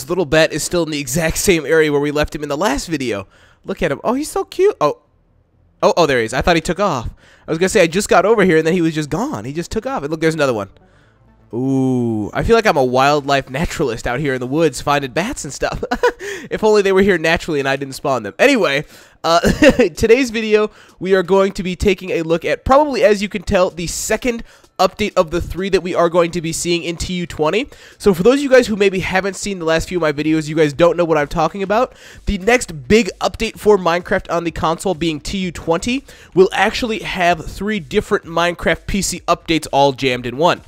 this little bat is still in the exact same area where we left him in the last video. Look at him. Oh, he's so cute. Oh, there he is. I thought he took off. I was going to say I just got over here, and then he was just gone. He just took off. And look, there's another one. Ooh, I feel like I'm a wildlife naturalist out here in the woods finding bats and stuff. If only they were here naturally and I didn't spawn them. Anyway, today's video, we are going to be taking a look at, probably as you can tell, the second update of the 3 that we are going to be seeing in TU20. So for those of you guys who maybe haven't seen the last few of my videos, you guys don't know what I'm talking about, the next big update for Minecraft on the console, being TU20, will actually have 3 different Minecraft PC updates all jammed in one.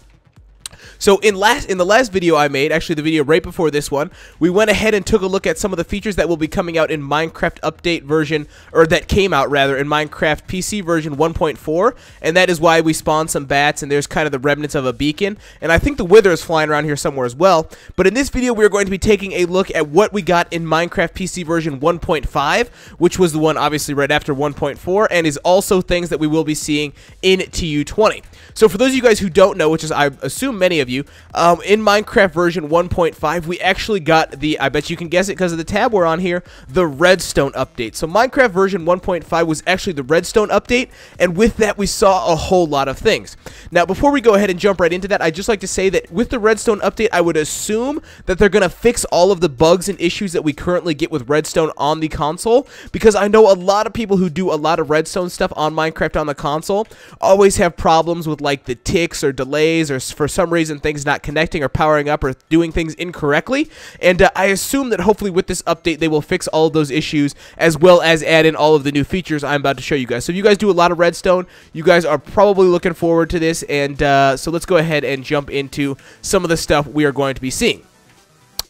So in the last video I made, actually the video right before this one, we went ahead and took a look at some of the features that will be coming out in Minecraft update version, or that came out rather, in Minecraft PC version 1.4, and that is why we spawned some bats, and there's kind of the remnants of a beacon, and I think the wither is flying around here somewhere as well. But in this video we are going to be taking a look at what we got in Minecraft PC version 1.5, which was the one obviously right after 1.4, and is also things that we will be seeing in TU20. So for those of you guys who don't know, which is I assume many of you, in Minecraft version 1.5, we actually got the, I bet you can guess it because of the tab we're on here, the Redstone update. So Minecraft version 1.5 was actually the Redstone update, and with that we saw a whole lot of things. Now before we go ahead and jump right into that, I'd just like to say that with the Redstone update, I would assume that they're going to fix all of the bugs and issues that we currently get with Redstone on the console, because I know a lot of people who do a lot of Redstone stuff on Minecraft on the console always have problems with like the ticks or delays, or for some reason things not connecting or powering up or doing things incorrectly, and I assume that hopefully with this update they will fix all of those issues, as well as add in all of the new features I'm about to show you guys. So if you guys do a lot of Redstone, you guys are probably looking forward to this, and so let's go ahead and jump into some of the stuff we are going to be seeing.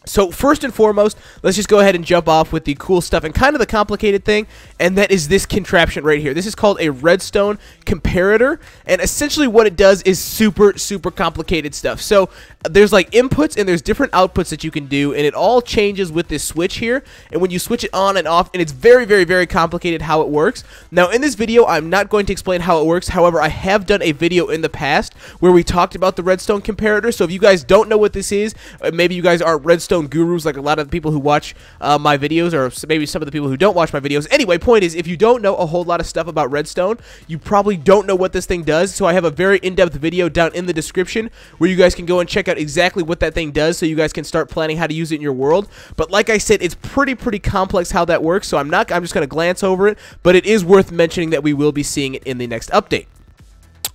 So first and foremost, let's just go ahead and jump off with the cool stuff and kind of the complicated thing, and that is this contraption right here. This is called a Redstone comparator, and essentially what it does is super complicated stuff. So there's like inputs and there's different outputs that you can do, and it all changes with this switch here, and when you switch it on and off, and it's very complicated how it works. Now in this video I'm not going to explain how it works, however I have done a video in the past where we talked about the Redstone comparator. So if you guys don't know what this is, maybe you guys aren't Redstone gurus like a lot of the people who watch my videos, or maybe some of the people who don't watch my videos. Anyway, point is, if you don't know a whole lot of stuff about Redstone, you probably don't know what this thing does. So I have a very in-depth video down in the description where you guys can go and check out exactly what that thing does, so you guys can start planning how to use it in your world. But like I said, it's pretty complex how that works, so I'm just going to glance over it, but it is worth mentioning that we will be seeing it in the next update.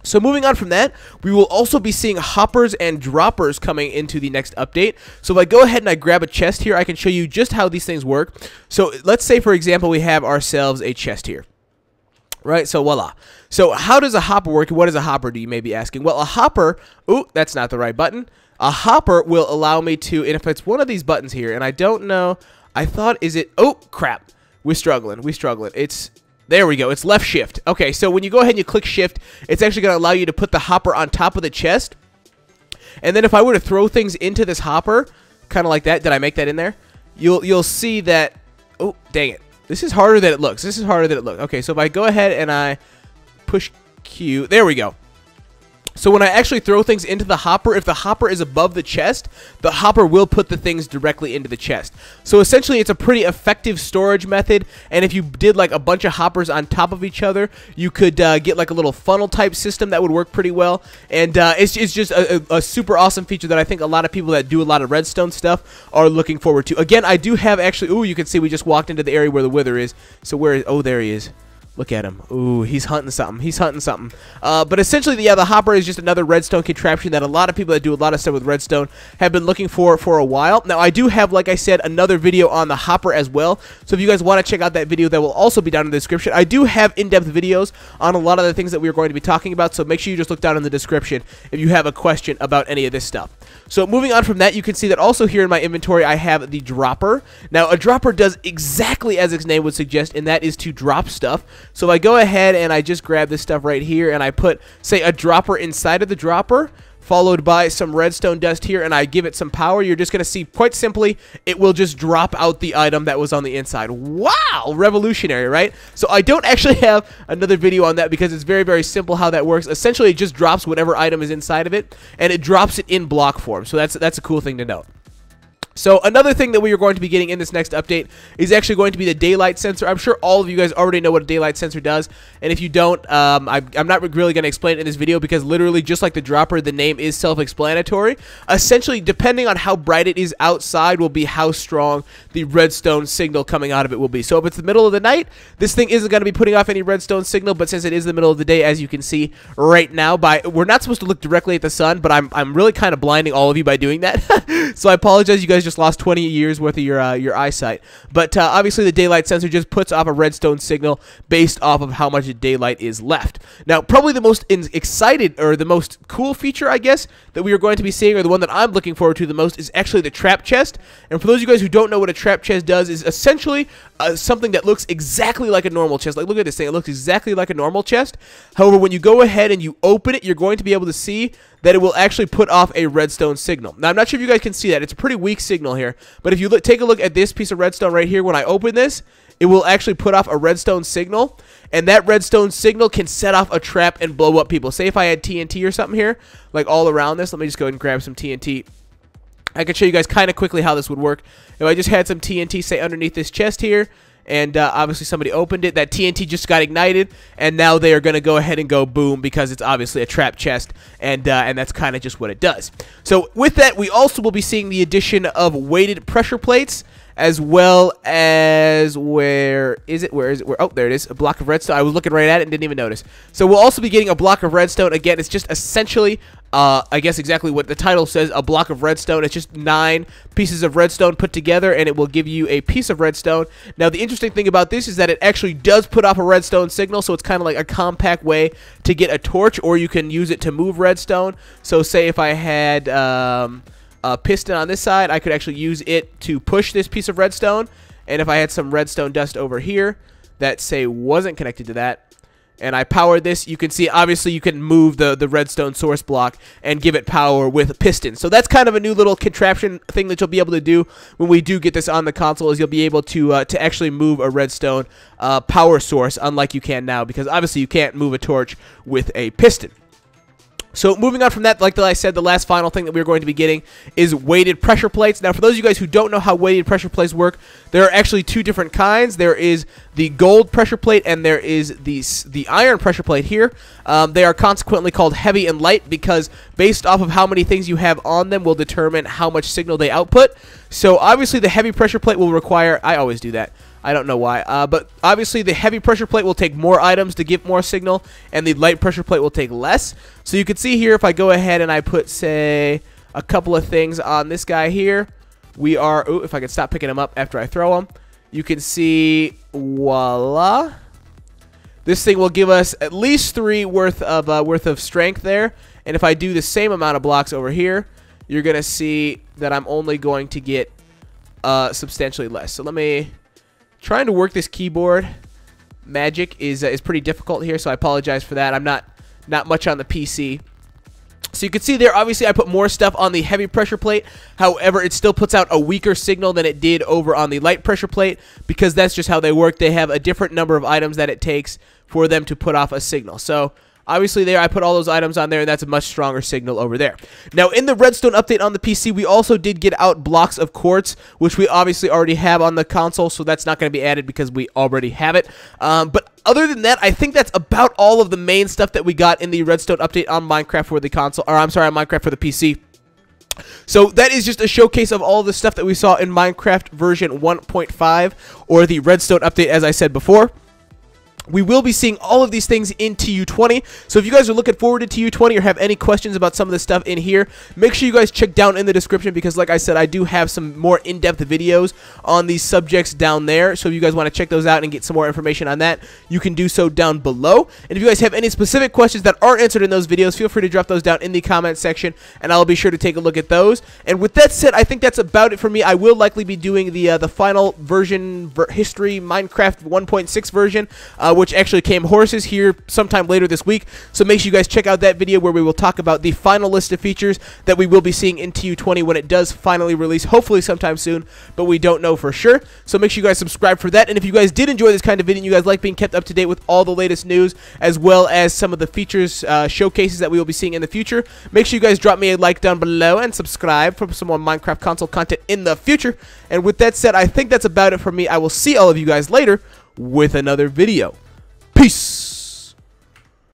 So moving on from that, we will also be seeing hoppers and droppers coming into the next update. So if I go ahead and I grab a chest here, I can show you just how these things work. So let's say, for example, we have ourselves a chest here. Right, so voila. So how does a hopper work? What is a hopper, do you may be asking? Well, a hopper, ooh, that's not the right button. A hopper will allow me to, and if it's one of these buttons here, and I don't know, I thought, is it, oh, crap. We're struggling. It's... There we go. It's left shift. Okay, so when you go ahead and you click shift, it's actually going to allow you to put the hopper on top of the chest. And then if I were to throw things into this hopper, kind of like that, did I make that in there? You'll see that, oh, dang it. This is harder than it looks. Okay, so if I go ahead and I push Q, there we go. So when I actually throw things into the hopper, if the hopper is above the chest, the hopper will put the things directly into the chest. So essentially it's a pretty effective storage method, and if you did like a bunch of hoppers on top of each other, you could get like a little funnel type system that would work pretty well. And it's just a super awesome feature that I think a lot of people that do a lot of Redstone stuff are looking forward to. Again, I do have actually, ooh, you can see we just walked into the area where the wither is. So where is, oh, there he is. Look at him. Ooh, he's hunting something. But essentially, yeah, the hopper is just another Redstone contraption that a lot of people that do a lot of stuff with Redstone have been looking for a while. Now, I do have, like I said, another video on the hopper as well. So if you guys want to check out that video, that will also be down in the description. I do have in-depth videos on a lot of the things that we are going to be talking about, so make sure you just look down in the description if you have a question about any of this stuff. So moving on from that, you can see that also here in my inventory, I have the dropper. Now, a dropper does exactly as its name would suggest, and that is to drop stuff. So if I go ahead and I just grab this stuff right here and I put, say, a dropper inside of the dropper, followed by some redstone dust here, and I give it some power, you're just going to see, quite simply, it will just drop out the item that was on the inside. Wow! Revolutionary, right? So I don't actually have another video on that because it's very, very simple how that works. Essentially, it just drops whatever item is inside of it, and it drops it in block form. So that's a cool thing to note. So another thing that we are going to be getting in this next update is actually going to be the daylight sensor. I'm sure all of you guys already know what a daylight sensor does, and if you don't, I'm not really going to explain it in this video because literally just like the dropper, the name is self-explanatory. Essentially, depending on how bright it is outside will be how strong the redstone signal coming out of it will be. So if it's the middle of the night, this thing isn't going to be putting off any redstone signal, but since it is the middle of the day, as you can see right now, we're not supposed to look directly at the sun, but I'm really kind of blinding all of you by doing that. So I apologize, you guys just lost 20 years worth of your eyesight. But obviously the daylight sensor just puts off a redstone signal based off of how much daylight is left. Now, probably the most excited or the most cool feature, I guess, that we are going to be seeing, or the one that I'm looking forward to the most, is actually the trap chest. And for those of you guys who don't know what a trap chest does, is essentially something that looks exactly like a normal chest. Like, look at this thing. It looks exactly like a normal chest. However, when you go ahead and you open it, you're going to be able to see that it will actually put off a redstone signal. Now, I'm not sure if you guys can see that. It's a pretty weak signal here. But if you take a look at this piece of redstone right here, when I open this, it will actually put off a redstone signal. And that redstone signal can set off a trap and blow up people. Say if I had TNT or something here, like all around this. Let me just go ahead and grab some TNT. I can show you guys kind of quickly how this would work. If I just had some TNT, say, underneath this chest here, and obviously somebody opened it, that TNT just got ignited, and now they are going to go ahead and go boom because it's obviously a trap chest, and that's kind of just what it does. So with that, we also will be seeing the addition of weighted pressure plates, as well as, where is it? Oh, there it is, a block of redstone. I was looking right at it and didn't even notice. So we'll also be getting a block of redstone. Again, it's just essentially, I guess exactly what the title says, a block of redstone. It's just 9 pieces of redstone put together, and it will give you a piece of redstone. Now, the interesting thing about this is that it actually does put off a redstone signal, so it's kind of like a compact way to get a torch, or you can use it to move redstone. So say if I had a piston on this side, I could actually use it to push this piece of redstone. And if I had some redstone dust over here that, say, wasn't connected to that, and I powered this, you can see obviously you can move the redstone source block and give it power with a piston. So that's kind of a new little contraption thing that you'll be able to do when we do get this on the console, is you'll be able to actually move a redstone power source, unlike you can now, because obviously you can't move a torch with a piston. So moving on from that, like I said, the last final thing that we're going to be getting is weighted pressure plates. Now, for those of you guys who don't know how weighted pressure plates work, there are actually 2 different kinds. There is the gold pressure plate, and there is the iron pressure plate here. They are consequently called heavy and light because based off of how many things you have on them will determine how much signal they output. So obviously the heavy pressure plate will require, I always do that, I don't know why, but obviously the heavy pressure plate will take more items to give more signal, and the light pressure plate will take less. So you can see here, if I go ahead and I put, say, a couple of things on this guy here, we are, ooh, if I can stop picking them up after I throw them, you can see, voila, this thing will give us at least 3 worth of strength there. And if I do the same amount of blocks over here, you're gonna see that I'm only going to get substantially less. So let me, trying to work this keyboard magic is pretty difficult here, so I apologize for that. I'm not much on the PC. So you can see there, obviously I put more stuff on the heavy pressure plate. However, it still puts out a weaker signal than it did over on the light pressure plate, because that's just how they work. They have a different number of items that it takes for them to put off a signal. So obviously there, I put all those items on there, and that's a much stronger signal over there. Now, in the Redstone update on the PC, we also did get out blocks of quartz, which we obviously already have on the console, so that's not going to be added because we already have it. But other than that, I think that's about all of the main stuff that we got in the Redstone update on Minecraft for the console, or I'm sorry, on Minecraft for the PC. So that is just a showcase of all the stuff that we saw in Minecraft version 1.5, or the Redstone update, as I said before. We will be seeing all of these things in TU20, so if you guys are looking forward to TU20 or have any questions about some of the stuff in here, make sure you guys check down in the description, because like I said, I do have some more in-depth videos on these subjects down there, so if you guys want to check those out and get some more information on that, you can do so down below. And if you guys have any specific questions that aren't answered in those videos, feel free to drop those down in the comment section, and I'll be sure to take a look at those. And with that said, I think that's about it for me. I will likely be doing the final version, history Minecraft 1.6 version, which actually came horses here sometime later this week. So make sure you guys check out that video where we will talk about the final list of features that we will be seeing in TU20 when it does finally release, hopefully sometime soon, but we don't know for sure. So make sure you guys subscribe for that. And if you guys did enjoy this kind of video and you guys like being kept up to date with all the latest news as well as some of the features showcases that we will be seeing in the future, make sure you guys drop me a like down below and subscribe for some more Minecraft console content in the future. And with that said, I think that's about it for me. I will see all of you guys later with another video. Peace.